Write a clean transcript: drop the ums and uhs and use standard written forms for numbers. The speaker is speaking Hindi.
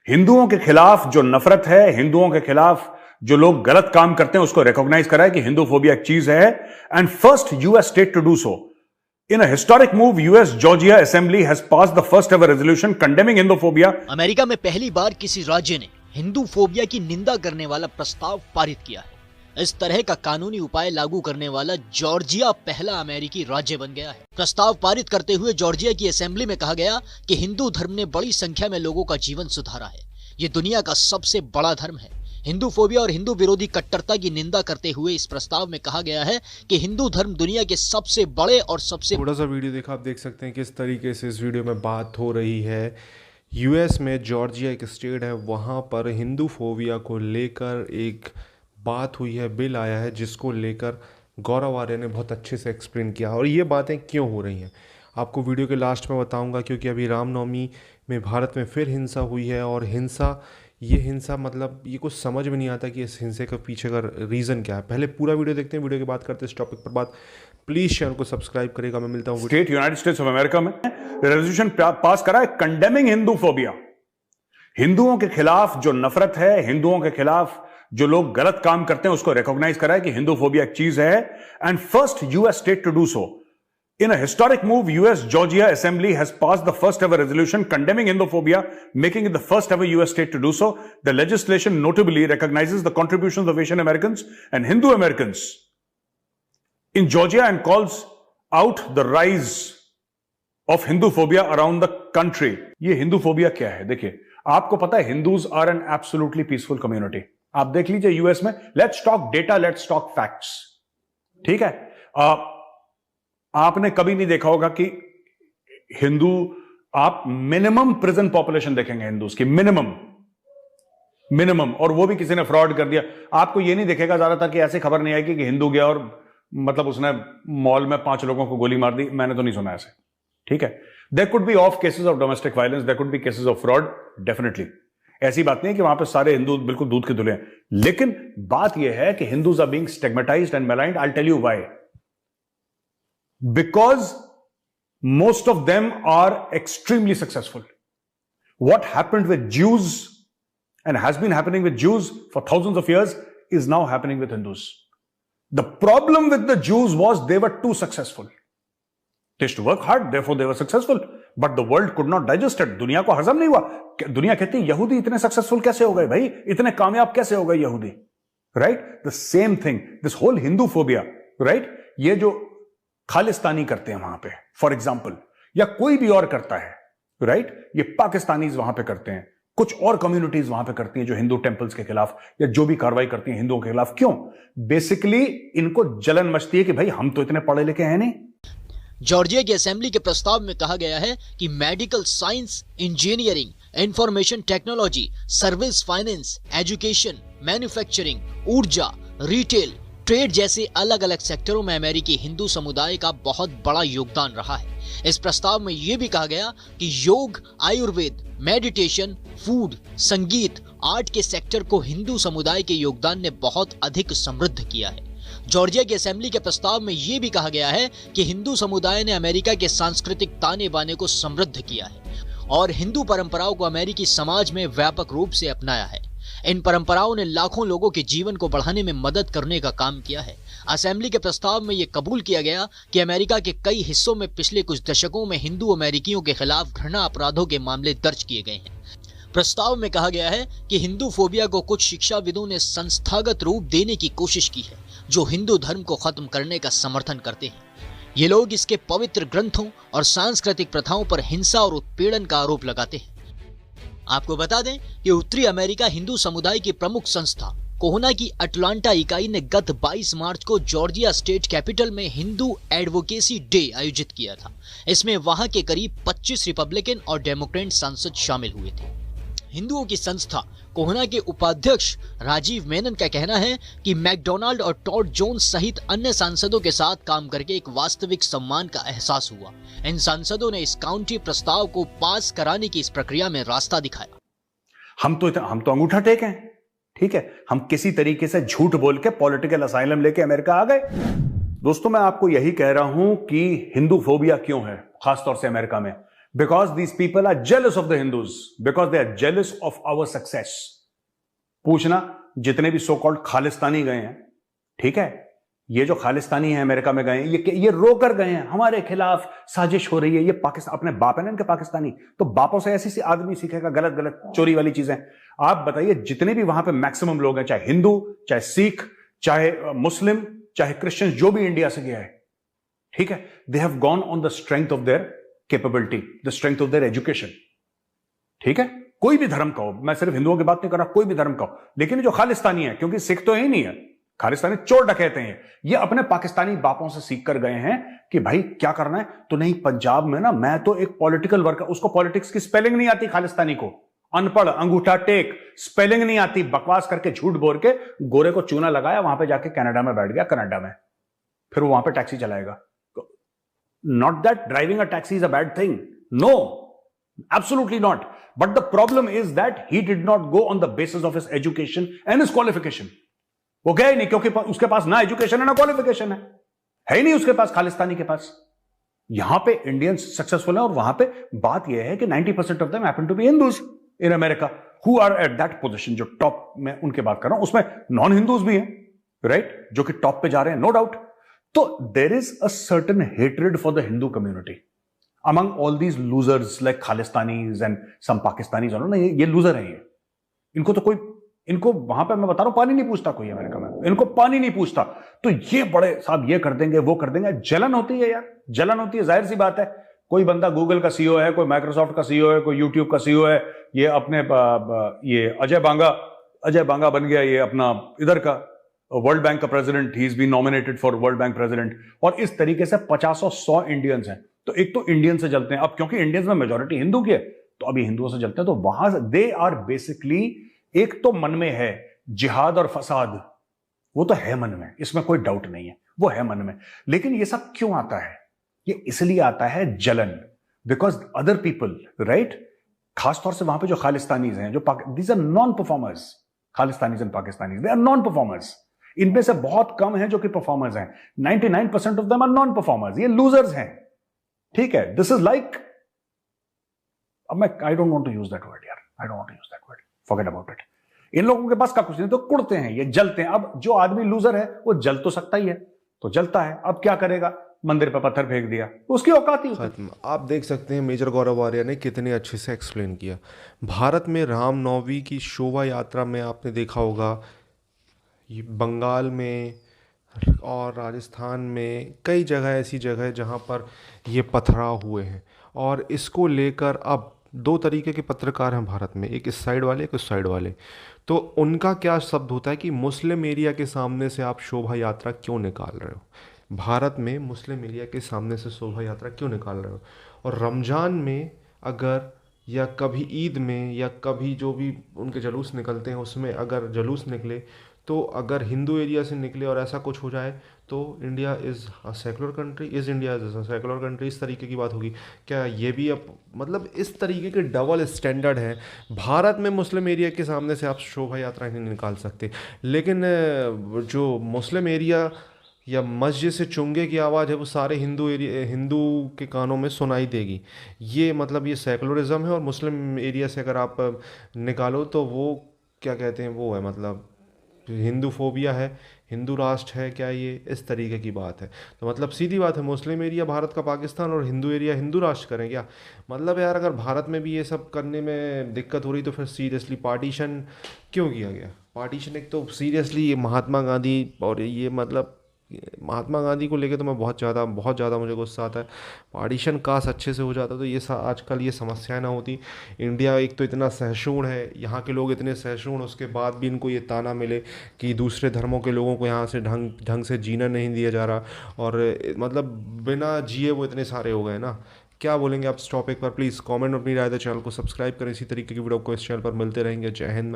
हिंदुओं के खिलाफ जो नफरत है, हिंदुओं के खिलाफ जो लोग गलत काम करते हैं, उसको रिकॉग्नाइज करा है कि हिंदू फोबिया एक चीज है, and first US state to do so. In a historic move, US Georgia Assembly has passed the first ever resolution condemning Hinduphobia. America में पहली बार किसी राज्य ने हिंदू फोबिया की निंदा करने वाला प्रस्ताव पारित किया है. इस तरह का कानूनी उपाय लागू करने वाला जॉर्जिया पहला अमेरिकी राज्य बन गया है. प्रस्ताव पारित करते हुए जॉर्जिया की असेंबली में कहा गया कि हिंदू धर्म ने बड़ी संख्या में लोगों का जीवन सुधारा है. ये दुनिया का सबसे बड़ा धर्म है. हिंदू फोबिया और हिंदू विरोधी कट्टरता की निंदा करते हुए इस प्रस्ताव में कहा गया है कि हिंदू धर्म दुनिया के सबसे बड़े और सबसे थोड़ा सा वीडियो देखा, आप देख सकते हैं किस तरीके से इस वीडियो में बात हो रही है. यूएस में जॉर्जिया एक स्टेट है, वहाँ पर हिंदू फोबिया को लेकर एक बात हुई है, बिल आया है, जिसको लेकर गौरव आर्य ने बहुत अच्छे से एक्सप्लेन किया. और ये बातें क्यों हो रही हैं आपको वीडियो के लास्ट में बताऊंगा, क्योंकि अभी रामनवमी में भारत में फिर हिंसा हुई है. और ये हिंसा मतलब ये कुछ समझ में नहीं आता कि इस हिंसा के पीछे का रीज़न क्या है. पहले पूरा वीडियो देखते हैं, वीडियो के बाद करते हैं इस टॉपिक पर बात. प्लीज़ चैनल को सब्सक्राइब करेगा. मैं मिलता हूँ. State United states of America में रेजोल्यूशन पास करा है कंडेमिंग हिंदू फोबिया. हिंदुओं के खिलाफ जो नफरत है, हिंदुओं के खिलाफ जो लोग गलत काम करते हैं, उसको रिकॉग्नाइज करा है कि हिंदू फोबिया एक चीज है, and first US state to do so. In a historic move, US Georgia Assembly has passed the first ever resolution condemning Hinduphobia, making it the first ever US state to do so. The legislation notably recognizes the contributions of Asian Americans and Hindu Americans in Georgia and calls out the rise of Hinduphobia around the country. ये Hinduphobia क्या है? देखिए, आपको पता है Hindus are an absolutely peaceful community. आप देख लीजिए यूएस में. Let's talk data, let's talk facts. ठीक है? आपने कभी नहीं देखा होगा कि हिंदू, आप मिनिमम प्रिजन पॉपुलेशन देखेंगे हिंदूज की, मिनिमम, और वो भी किसी ने फ्रॉड कर दिया. आपको ये नहीं देखेगा ज्यादातर कि ऐसे खबर नहीं आएगी कि हिंदू गया और मतलब उसने मॉल में 5 लोगों को गोली मार दी. मैंने तो नहीं सुना ऐसे. ठीक है, there could be of cases of domestic violence, there could be cases of fraud, definitely. ऐसी बात नहीं है कि वहां पे सारे हिंदू बिल्कुल दूध के धुले हैं, लेकिन बात यह है कि Hindus are being stigmatised and maligned. I will tell you why. Because most of them are extremely successful. What happened with Jews and has been happening with Jews for thousands of years is now happening with Hindus. The problem with the Jews was they were too successful. They used to work hard, therefore they were successful. But the world could not digest it. दुनिया को हजम नहीं हुआ. दुनिया कहती है यहूदी इतने सक्सेसफुल कैसे हो गए भाई, इतने कामयाब कैसे हो गए यहूदी. Right? The same thing. This whole Hindu phobia, right? ये जो खालिस्तानी करते हैं वहां पे, फॉर एग्जाम्पल, या कोई भी और करता है, राइट? ये पाकिस्तानीज वहां पे करते हैं, कुछ और कम्युनिटीज वहां पे करती हैं जो हिंदू टेंपल्स के खिलाफ या जो भी कार्रवाई करती हैं हिंदुओं के खिलाफ. क्यों? बेसिकली इनको जलन मचती है कि भाई हम तो इतने पढ़े लिखे हैं नहीं. जॉर्जिया की असेंबली के प्रस्ताव में कहा गया है कि medical science, engineering, information technology, service, finance, education, manufacturing, ऊर्जा, रिटेल, ट्रेड जैसे अलग अलग सेक्टरों में अमेरिकी हिंदू समुदाय का बहुत बड़ा योगदान रहा है. इस प्रस्ताव में यह भी कहा गया कि योग, आयुर्वेद, मेडिटेशन, फूड, संगीत, आर्ट के सेक्टर को हिंदू समुदाय के योगदान ने बहुत अधिक समृद्ध किया है. जॉर्जिया की असेंबली के प्रस्ताव में यह भी कहा गया है कि हिंदू समुदाय ने अमेरिका के सांस्कृतिक ताने बाने को समृद्ध किया है और हिंदू परंपराओं को अमेरिकी समाज में व्यापक रूप से अपनाया है. इन परंपराओं ने लाखों लोगों के जीवन को बढ़ाने में मदद करने का काम किया है. असेंबली के प्रस्ताव में यह कबूल किया गया कि अमेरिका के कई हिस्सों में पिछले कुछ दशकों में हिंदू अमेरिकियों के खिलाफ घृणा अपराधों के मामले दर्ज किए गए हैं. प्रस्ताव में कहा गया है कि हिंदू फोबिया को कुछ शिक्षाविदों ने संस्थागत रूप देने की कोशिश की है जो हिंदू धर्म को खत्म करने का समर्थन करते हैं. ये लोग इसके पवित्र ग्रंथों और सांस्कृतिक प्रथाओं पर हिंसा और उत्पीड़न का आरोप लगाते हैं. आपको बता दें कि उत्तरी अमेरिका हिंदू समुदाय की प्रमुख संस्था कोहना की अटलांटा इकाई ने गत 22 मार्च को जॉर्जिया स्टेट कैपिटल में हिंदू एडवोकेसी डे आयोजित किया था. इसमें वहां के करीब 25 रिपब्लिकन और डेमोक्रेट सांसद शामिल हुए थे. हिंदुओं की संस्था कोहना के उपाध्यक्ष राजीव मेनन का कहना है कि मैकडोनाल्ड और टॉड जोन्स सहित अन्य सांसदों के साथ काम करके एक वास्तविक सम्मान का एहसास हुआ. इन सांसदों ने इस काउंटी प्रस्ताव को पास कराने की इस प्रक्रिया में रास्ता दिखाया. हम तो अंगूठा टेक हैं, ठीक है? हम किसी तरीके से झूठ बोल के पॉलिटिकल असाइलम लेके अमेरिका आ गए. दोस्तों, मैं आपको यही कह रहा हूं कि हिंदू फोबिया क्यों है, खासतौर से अमेरिका में. Because these people are jealous of the Hindus, because they are jealous of our success. पूछना जितने भी सो कॉल्ड खालिस्तानी गए हैं, ठीक है, ये जो खालिस्तानी है अमेरिका में गए हैं, ये रो कर गए हैं हमारे खिलाफ साजिश हो रही है। ये पाकिस्तान, अपने बाप है ना इनके पाकिस्तानी, तो बापों से ऐसी सी आदमी सीखेगा गलत गलत चोरी वाली चीजें। आप बताइए जितने भी वहां पे मैक्सिमम लोग हैं, चाहे हिंदू, चाहे सिख, चाहे मुस्लिम, चाहे क्रिश्चियन, जो भी इंडिया से गया है, ठीक है, they have gone on the strength of their capability, the strength of their education. ठीक है, कोई भी धर्म का हो, मैं सिर्फ हिंदुओं की बात नहीं कर रहा, कोई भी धर्म का हो, लेकिन जो खालिस्तानी है, क्योंकि सिख तो ही नहीं है, खालिस्तानी चोर डकैते हैं, ये अपने पाकिस्तानी बापों से सीख कर गए हैं कि भाई क्या करना है। तो नहीं, पंजाब में ना मैं तो एक पॉलिटिकल वर्कर, उसको पॉलिटिक्स की स्पेलिंग नहीं आती, खालिस्तानी को, अनपढ़, अंगूठा टेक, स्पेलिंग नहीं आती, बकवास करके झूठ बोल के गोरे को चूना लगाया, वहां पे जाके कनाडा में बैठ गया, कनाडा में फिर वो वहां पे टैक्सी चलाएगा। Not that driving a taxi is a bad thing, no, absolutely not, but the problem is that he did not go on the basis of his education and his qualification. वो गया ही नहीं, क्योंकि उसके पास ना एजुकेशन है ना क्वालिफिकेशन है ही नहीं उसके पास, खालिस्तानी के पास। यहां पे इंडियंस सक्सेसफुल है, और वहां पे बात यह है कि 90% of them happen to be Hindus in America who are at that position. जो टॉप में उनकी बात कर रहा हूं, उसमें नॉन हिंदूज भी हैं, राइट, जो कि टॉप पे जा रहे हैं, नो डाउट। तो there is a certain hatred for the Hindu community among all these losers like Khalistanis and some Pakistanis, ना ये लूजर हैं, ये इनको तो कोई, इनको वहां पे मैं बता रहा हूं पानी नहीं पूछता कोई अमेरिका में, इनको पानी नहीं पूछता। तो ये बड़े साहब ये कर देंगे वो कर देंगे, जलन होती है यार, जलन होती है, जाहिर सी बात है। कोई बंदा गूगल का सीईओ है, कोई माइक्रोसॉफ्ट का सीईओ है, कोई यूट्यूब का सीईओ है, ये अपने ये अजय बांगा बन गया, ये अपना इधर का वर्ल्ड बैंक का president, he is been nominated for World Bank president. और इस तरीके से 50-100 इंडियंस हैं। तो एक तो इंडियन से जलते हैं, अब क्योंकि इंडियंस में मेजॉरिटी हिंदू की है, तो अभी हिंदुओं से जलते हैं। तो वहां दे आर बेसिकली, एक तो मन में है जिहाद और फसाद, वो तो है मन में, इसमें कोई डाउट नहीं है, वो है मन में। लेकिन ये सब क्यों आता है? ये इसलिए आता है जलन, बिकॉज अदर पीपल, राइट, खासतौर से वहां पे जो खालिस्तानीज हैं, जो these are non performers, Khalistanis and Pakistanis, they are non performers. इनमें से बहुत कम है जो कि परफॉर्मर्स हैं, 99% of them are non performers, ये लूजर्स हैं। ठीक है, दिस इज लाइक, अब मैं I don't want to use that word यार, I don't want to use that word, forget about it. इन लोगों के पास का कुछ नहीं, तो कुड़ते हैं, ये जलते हैं। अब जो आदमी लूजर है वो जल तो सकता ही है, तो जलता है, अब क्या करेगा, मंदिर पर पत्थर फेंक दिया, उसकी औकात ही खत्म। आप देख सकते हैं मेजर गौरव आर्या ने कितने अच्छे से एक्सप्लेन किया। भारत में रामनवमी की शोभा यात्रा में आपने देखा होगा, ये बंगाल में और राजस्थान में कई जगह ऐसी जगह है जहाँ पर ये पथराव हुए हैं, और इसको लेकर अब 2 तरीके के पत्रकार हैं भारत में, एक इस साइड वाले, एक उस साइड वाले। तो उनका क्या शब्द होता है कि मुस्लिम एरिया के सामने से आप शोभा यात्रा क्यों निकाल रहे हो, भारत में मुस्लिम एरिया के सामने से शोभा यात्रा क्यों निकाल रहे हो। और रमज़ान में अगर, या कभी ईद में, या कभी जो भी उनके जुलूस निकलते हैं उसमें अगर जुलूस निकले, तो अगर हिंदू एरिया से निकले और ऐसा कुछ हो जाए तो India is a secular country, India is a secular country, इस तरीके की बात होगी क्या? ये भी अब मतलब इस तरीके के डबल स्टैंडर्ड है। भारत में मुस्लिम एरिया के सामने से आप शोभा यात्रा नहीं निकाल सकते, लेकिन जो मुस्लिम एरिया या मस्जिद से चुंगे की आवाज़ है वो सारे हिंदू के कानों में सुनाई देगी। ये मतलब ये सेकुलरिज्म है। और मुस्लिम एरिया से अगर आप निकालो तो वो क्या कहते हैं, वो है मतलब हिंदू फोबिया है, हिंदू राष्ट्र है क्या, ये इस तरीके की बात है। तो मतलब सीधी बात है, मुस्लिम एरिया भारत का पाकिस्तान और हिंदू एरिया हिंदू राष्ट्र करें क्या? मतलब यार अगर भारत में भी ये सब करने में दिक्कत हो रही तो फिर सीरियसली पार्टीशन क्यों किया गया? पार्टीशन एक तो सीरियसली महात्मा गांधी, और ये मतलब महात्मा गांधी को लेकर तो मैं बहुत ज़्यादा मुझे गुस्सा आता है। पार्टीशन काश अच्छे से हो जाता तो ये आजकल ये समस्याएं ना होती। इंडिया एक तो इतना सहिष्णु है, यहाँ के लोग इतने सहिष्णु, उसके बाद भी इनको ये ताना मिले कि दूसरे धर्मों के लोगों को यहाँ से ढंग से जीना नहीं दिया जा रहा, और मतलब बिना जिए वो इतने सारे हो गए ना। क्या बोलेंगे आप इस टॉपिक पर? प्लीज़ कमेंट में अपनी राय दें, चैनल को सब्सक्राइब करें। इसी तरीके की वीडियो को इस चैनल पर मिलते रहेंगे। जय हिंद।